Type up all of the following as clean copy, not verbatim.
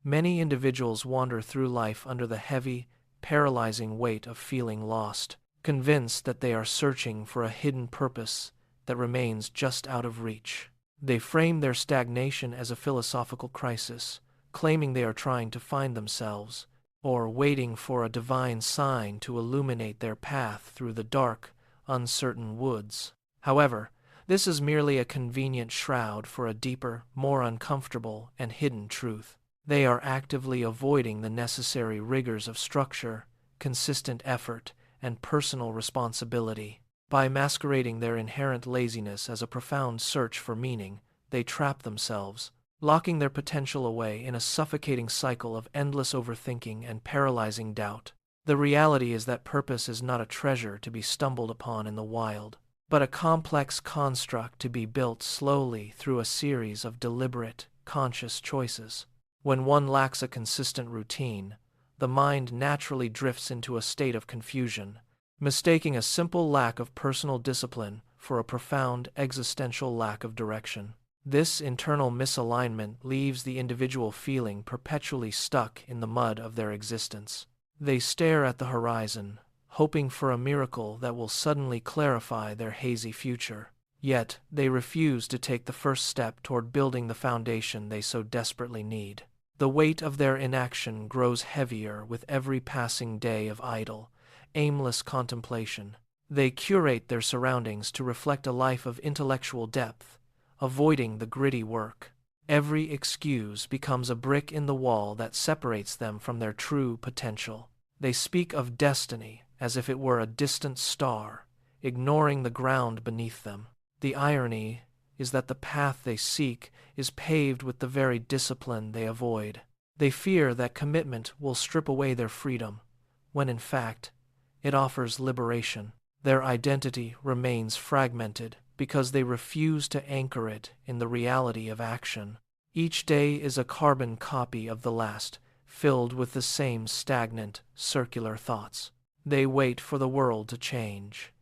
Many individuals wander through life under the heavy, paralyzing weight of feeling lost, convinced that they are searching for a hidden purpose that remains just out of reach. They frame their stagnation as a philosophical crisis, claiming they are trying to find themselves, or waiting for a divine sign to illuminate their path through the dark, uncertain woods. However, this is merely a convenient shroud for a deeper, more uncomfortable, and hidden truth. They are actively avoiding the necessary rigors of structure, consistent effort, and personal responsibility. By masquerading their inherent laziness as a profound search for meaning, they trap themselves, locking their potential away in a suffocating cycle of endless overthinking and paralyzing doubt. The reality is that purpose is not a treasure to be stumbled upon in the wild, but a complex construct to be built slowly through a series of deliberate, conscious choices. When one lacks a consistent routine, the mind naturally drifts into a state of confusion, mistaking a simple lack of personal discipline for a profound existential lack of direction. This internal misalignment leaves the individual feeling perpetually stuck in the mud of their existence. They stare at the horizon, hoping for a miracle that will suddenly clarify their hazy future. Yet, they refuse to take the first step toward building the foundation they so desperately need. The weight of their inaction grows heavier with every passing day of idle, aimless contemplation. They curate their surroundings to reflect a life of intellectual depth, avoiding the gritty work. Every excuse becomes a brick in the wall that separates them from their true potential. They speak of destiny as if it were a distant star, ignoring the ground beneath them. The irony is that the path they seek is paved with the very discipline they avoid. They fear that commitment will strip away their freedom, when in fact, it offers liberation. Their identity remains fragmented because they refuse to anchor it in the reality of action. Each day is a carbon copy of the last, filled with the same stagnant, circular thoughts. They wait for the world to change,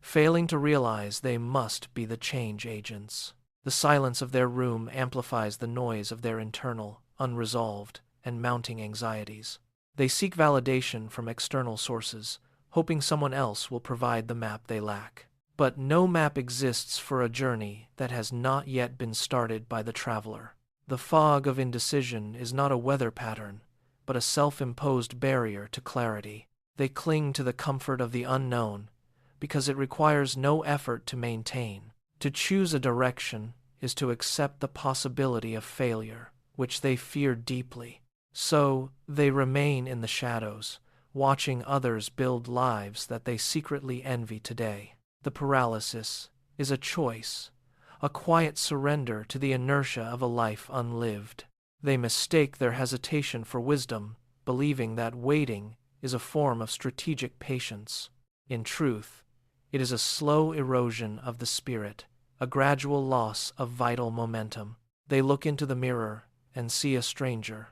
failing to realize they must be the change agents. The silence of their room amplifies the noise of their internal, unresolved, and mounting anxieties. They seek validation from external sources, hoping someone else will provide the map they lack. But no map exists for a journey that has not yet been started by the traveler. The fog of indecision is not a weather pattern, but a self-imposed barrier to clarity. They cling to the comfort of the unknown because it requires no effort to maintain. To choose a direction is to accept the possibility of failure, which they fear deeply. So, they remain in the shadows, watching others build lives that they secretly envy today. The paralysis is a choice, a quiet surrender to the inertia of a life unlived. They mistake their hesitation for wisdom, believing that waiting is a form of strategic patience. In truth, it is a slow erosion of the spirit, a gradual loss of vital momentum. They look into the mirror and see a stranger,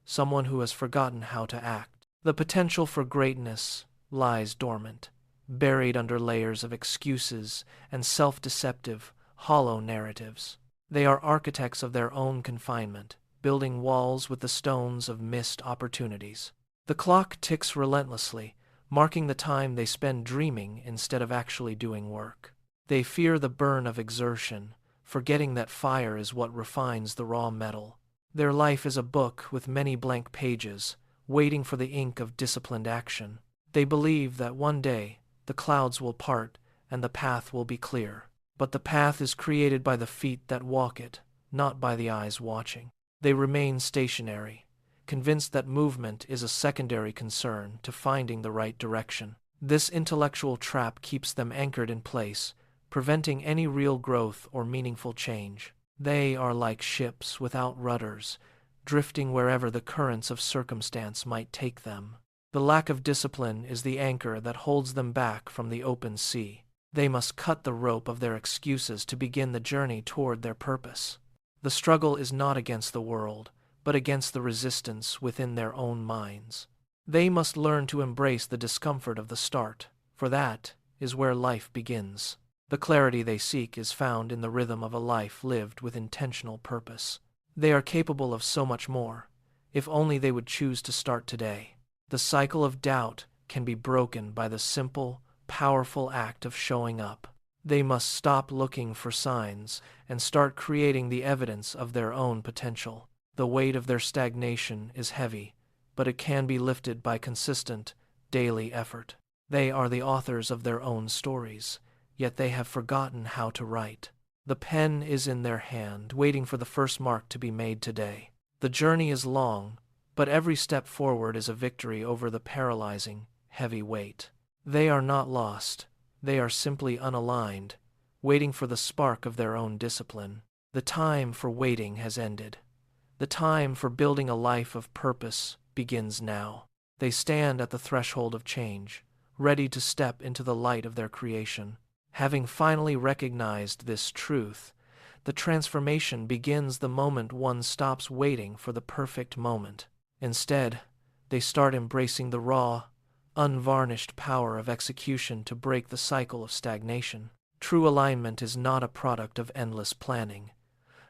someone who has forgotten how to act. The potential for greatness lies dormant, buried under layers of excuses and self-deceptive, hollow narratives. They are architects of their own confinement, building walls with the stones of missed opportunities. The clock ticks relentlessly, marking the time they spend dreaming instead of actually doing work. They fear the burn of exertion, forgetting that fire is what refines the raw metal. Their life is a book with many blank pages, waiting for the ink of disciplined action. They believe that one day, the clouds will part and the path will be clear. But the path is created by the feet that walk it, not by the eyes watching. They remain stationary, convinced that movement is a secondary concern to finding the right direction. This intellectual trap keeps them anchored in place, preventing any real growth or meaningful change. They are like ships without rudders, drifting wherever the currents of circumstance might take them. The lack of discipline is the anchor that holds them back from the open sea. They must cut the rope of their excuses to begin the journey toward their purpose. The struggle is not against the world, but against the resistance within their own minds. They must learn to embrace the discomfort of the start, for that is where life begins. The clarity they seek is found in the rhythm of a life lived with intentional purpose. They are capable of so much more, if only they would choose to start today. The cycle of doubt can be broken by the simple, powerful act of showing up. They must stop looking for signs and start creating the evidence of their own potential. The weight of their stagnation is heavy, but it can be lifted by consistent, daily effort. They are the authors of their own stories, yet they have forgotten how to write. The pen is in their hand, waiting for the first mark to be made today. The journey is long, but every step forward is a victory over the paralyzing, heavy weight. They are not lost. They are simply unaligned, waiting for the spark of their own discipline. The time for waiting has ended. The time for building a life of purpose begins now. They stand at the threshold of change, ready to step into the light of their creation. Having finally recognized this truth, the transformation begins the moment one stops waiting for the perfect moment. Instead, they start embracing the raw, unvarnished power of execution to break the cycle of stagnation. True alignment is not a product of endless planning,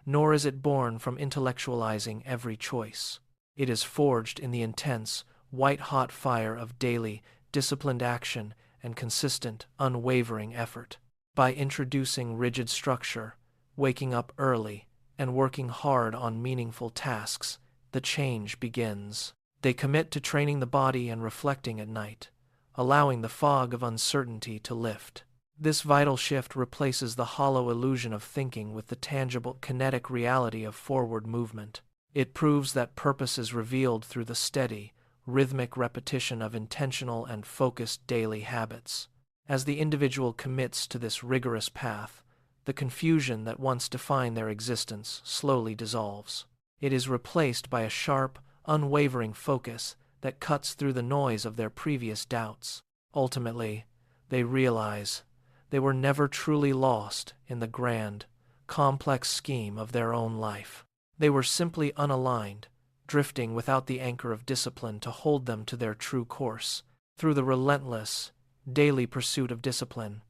nor is it born from intellectualizing every choice. It is forged in the intense, white-hot fire of daily, disciplined action and consistent, unwavering effort. By introducing rigid structure, waking up early, and working hard on meaningful tasks, the change begins. They commit to training the body and reflecting at night, allowing the fog of uncertainty to lift. This vital shift replaces the hollow illusion of thinking with the tangible, kinetic reality of forward movement. It proves that purpose is revealed through the steady, rhythmic repetition of intentional and focused daily habits. As the individual commits to this rigorous path, the confusion that once defined their existence slowly dissolves. It is replaced by a sharp, unwavering focus that cuts through the noise of their previous doubts. Ultimately, they realize they were never truly lost in the grand, complex scheme of their own life. They were simply unaligned, drifting without the anchor of discipline to hold them to their true course. Through the relentless, daily pursuit of discipline,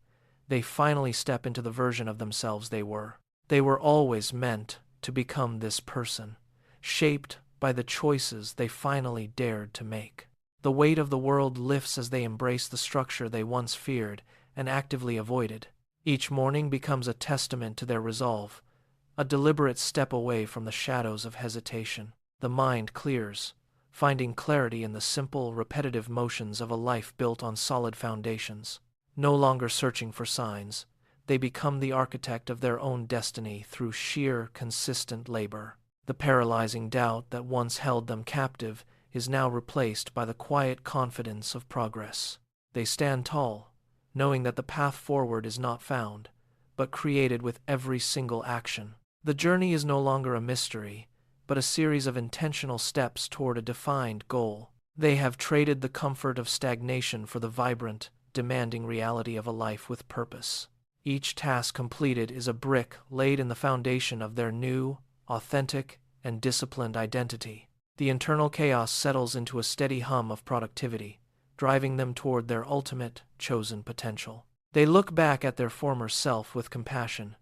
they finally step into the version of themselves they were. They were always meant to become this person, shaped by the choices they finally dared to make. The weight of the world lifts as they embrace the structure they once feared and actively avoided. Each morning becomes a testament to their resolve, a deliberate step away from the shadows of hesitation. The mind clears, finding clarity in the simple, repetitive motions of a life built on solid foundations. No longer searching for signs, they become the architect of their own destiny through sheer, consistent labor. The paralyzing doubt that once held them captive is now replaced by the quiet confidence of progress. They stand tall, knowing that the path forward is not found, but created with every single action. The journey is no longer a mystery, but a series of intentional steps toward a defined goal. They have traded the comfort of stagnation for the vibrant, demanding reality of a life with purpose. Each task completed is a brick laid in the foundation of their new, authentic, and disciplined identity. The internal chaos settles into a steady hum of productivity, driving them toward their ultimate, chosen potential. They look back at their former self with compassion,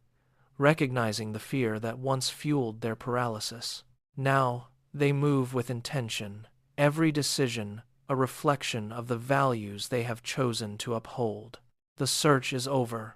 recognizing the fear that once fueled their paralysis. Now, they move with intention, every decision a reflection of the values they have chosen to uphold. The search is over,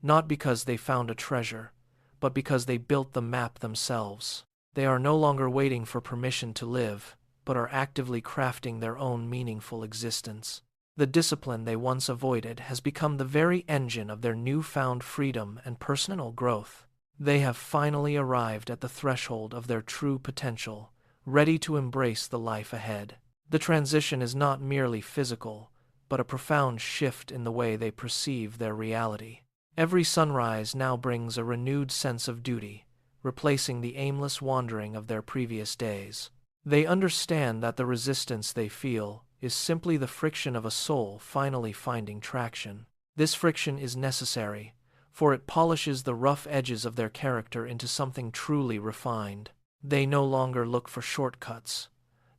not because they found a treasure, but because they built the map themselves. They are no longer waiting for permission to live, but are actively crafting their own meaningful existence. The discipline they once avoided has become the very engine of their newfound freedom and personal growth. They have finally arrived at the threshold of their true potential, ready to embrace the life ahead. The transition is not merely physical, but a profound shift in the way they perceive their reality. Every sunrise now brings a renewed sense of duty, replacing the aimless wandering of their previous days. They understand that the resistance they feel is simply the friction of a soul finally finding traction. This friction is necessary, for it polishes the rough edges of their character into something truly refined. They no longer look for shortcuts,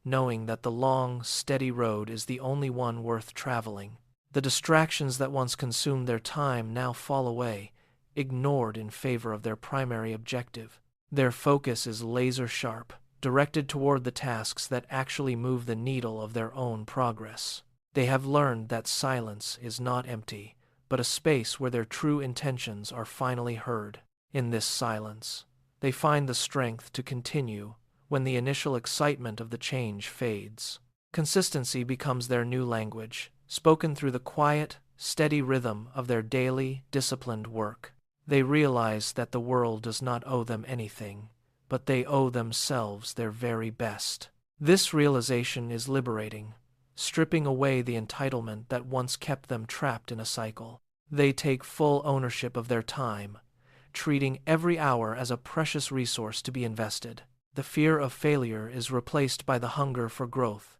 knowing that the long, steady road is the only one worth traveling. The distractions that once consumed their time now fall away, ignored in favor of their primary objective. Their focus is laser-sharp, directed toward the tasks that actually move the needle of their own progress. They have learned that silence is not empty, but a space where their true intentions are finally heard. In this silence, they find the strength to continue when the initial excitement of the change fades. Consistency becomes their new language, spoken through the quiet, steady rhythm of their daily, disciplined work. They realize that the world does not owe them anything, but they owe themselves their very best. This realization is liberating, stripping away the entitlement that once kept them trapped in a cycle. They take full ownership of their time, treating every hour as a precious resource to be invested. The fear of failure is replaced by the hunger for growth,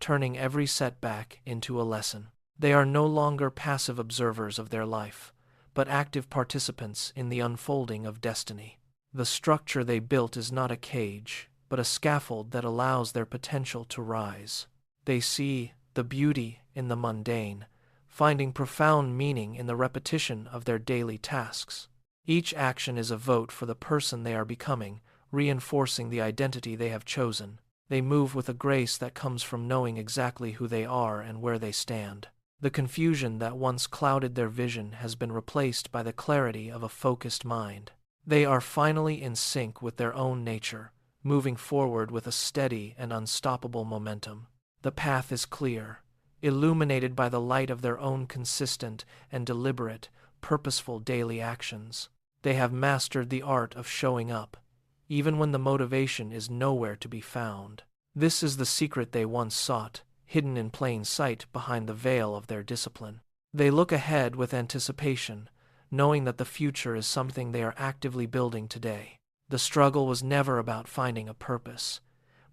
turning every setback into a lesson. They are no longer passive observers of their life, but active participants in the unfolding of destiny. The structure they built is not a cage, but a scaffold that allows their potential to rise. They see the beauty in the mundane, finding profound meaning in the repetition of their daily tasks. Each action is a vote for the person they are becoming, reinforcing the identity they have chosen. They move with a grace that comes from knowing exactly who they are and where they stand. The confusion that once clouded their vision has been replaced by the clarity of a focused mind. They are finally in sync with their own nature, moving forward with a steady and unstoppable momentum. The path is clear, illuminated by the light of their own consistent and deliberate, purposeful daily actions. They have mastered the art of showing up, even when the motivation is nowhere to be found. This is the secret they once sought, hidden in plain sight behind the veil of their discipline. They look ahead with anticipation, knowing that the future is something they are actively building today. The struggle was never about finding a purpose,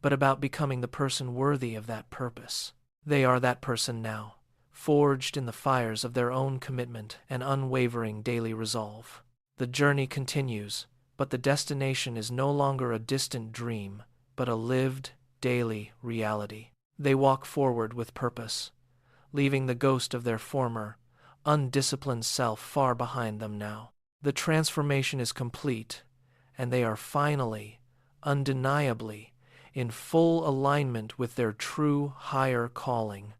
but about becoming the person worthy of that purpose. They are that person now, forged in the fires of their own commitment and unwavering daily resolve. The journey continues, but the destination is no longer a distant dream, but a lived, daily reality. They walk forward with purpose, leaving the ghost of their former, undisciplined self far behind them now. The transformation is complete, and they are finally, undeniably, in full alignment with their true higher calling.